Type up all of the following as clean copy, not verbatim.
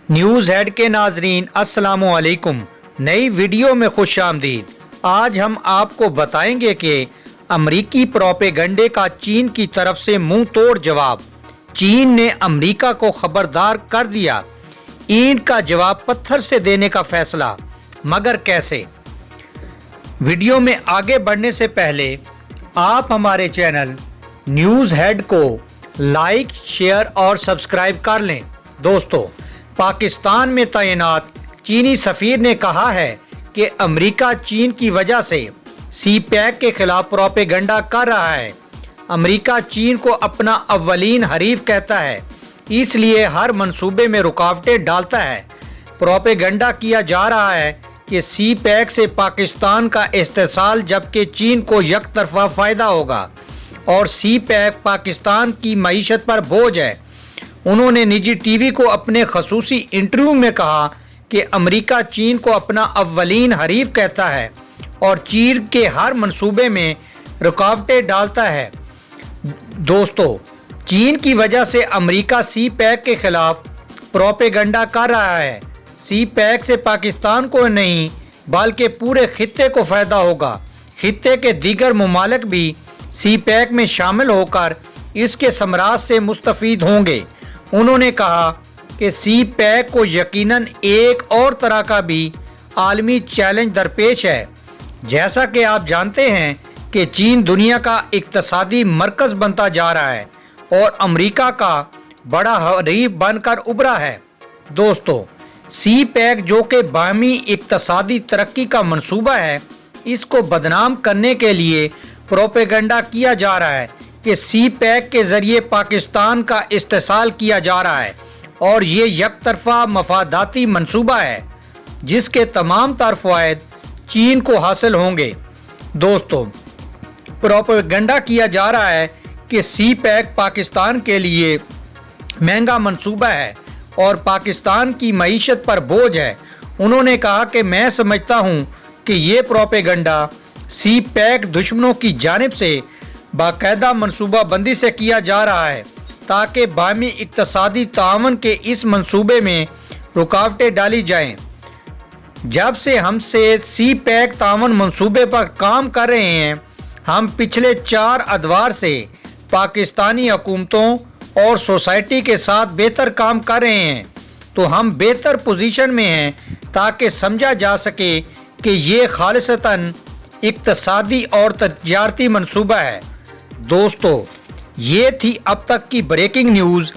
News head کے ناظرین السلام علیکم۔ نئی ویڈیو میں خوش آمدید۔ آج ہم آپ کو بتائیں گے کہ امریکی پروپیگنڈے کا چین کی طرف سے منہ توڑ جواب۔ چین نے امریکہ کو خبردار کر دیا، اینٹ کا جواب پتھر سے دینے کا فیصلہ، مگر کیسے؟ ویڈیو میں آگے بڑھنے سے پہلے آپ ہمارے چینل نیوز ہیڈ کو لائک، شیئر اور سبسکرائب کر لیں۔ دوستو، پاکستان میں تعینات چینی سفیر نے کہا ہے کہ امریکہ چین کی وجہ سے سی پیک کے خلاف پروپیگنڈا کر رہا ہے۔ امریکہ چین کو اپنا اولین حریف کہتا ہے، اس لیے ہر منصوبے میں رکاوٹیں ڈالتا ہے۔ پروپیگنڈا کیا جا رہا ہے کہ سی پیک سے پاکستان کا استحصال جبکہ چین کو یک طرفہ فائدہ ہوگا اور سی پیک پاکستان کی معیشت پر بوجھ ہے۔ انہوں نے نجی ٹی وی کو اپنے خصوصی انٹرویو میں کہا کہ امریکہ چین کو اپنا اولین حریف کہتا ہے اور چین کے ہر منصوبے میں رکاوٹیں ڈالتا ہے۔ دوستو، چین کی وجہ سے امریکہ سی پیک کے خلاف پروپیگنڈا کر رہا ہے۔ سی پیک سے پاکستان کو نہیں بلکہ پورے خطے کو فائدہ ہوگا۔ خطے کے دیگر ممالک بھی سی پیک میں شامل ہو کر اس کے ثمرات سے مستفید ہوں گے۔ انہوں نے کہا کہ سی پیک کو یقیناً ایک اور طرح کا بھی عالمی چیلنج درپیش ہے۔ جیسا کہ آپ جانتے ہیں کہ چین دنیا کا اقتصادی مرکز بنتا جا رہا ہے اور امریکہ کا بڑا حریف بن کر ابھرا ہے۔ دوستو، سی پیک جو کہ باہمی اقتصادی ترقی کا منصوبہ ہے، اس کو بدنام کرنے کے لیے پروپیگنڈا کیا جا رہا ہے کہ سی پیک کے ذریعے پاکستان کا استحصال کیا جا رہا ہے اور یہ یک طرفہ مفاداتی منصوبہ ہے جس کے تمام تر فوائد چین کو حاصل ہوں گے۔ دوستو، پروپیگنڈا کیا جا رہا ہے کہ سی پیک پاکستان کے لیے مہنگا منصوبہ ہے اور پاکستان کی معیشت پر بوجھ ہے۔ انہوں نے کہا کہ میں سمجھتا ہوں کہ یہ پروپیگنڈا سی پیک دشمنوں کی جانب سے باقاعدہ منصوبہ بندی سے کیا جا رہا ہے تاکہ باہمی اقتصادی تعاون کے اس منصوبے میں رکاوٹیں ڈالی جائیں۔ جب سے ہم سی پیک تعاون منصوبے پر کام کر رہے ہیں، ہم پچھلے 4 ادوار سے پاکستانی حکومتوں اور سوسائٹی کے ساتھ بہتر کام کر رہے ہیں، تو ہم بہتر پوزیشن میں ہیں تاکہ سمجھا جا سکے کہ یہ خالصتاً اقتصادی اور تجارتی منصوبہ ہے۔ دوستو، یہ تھی اب تک کی بریکنگ نیوز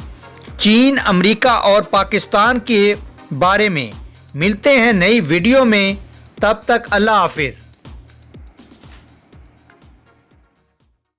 چین، امریکہ اور پاکستان کے بارے میں۔ ملتے ہیں نئی ویڈیو میں، تب تک اللہ حافظ۔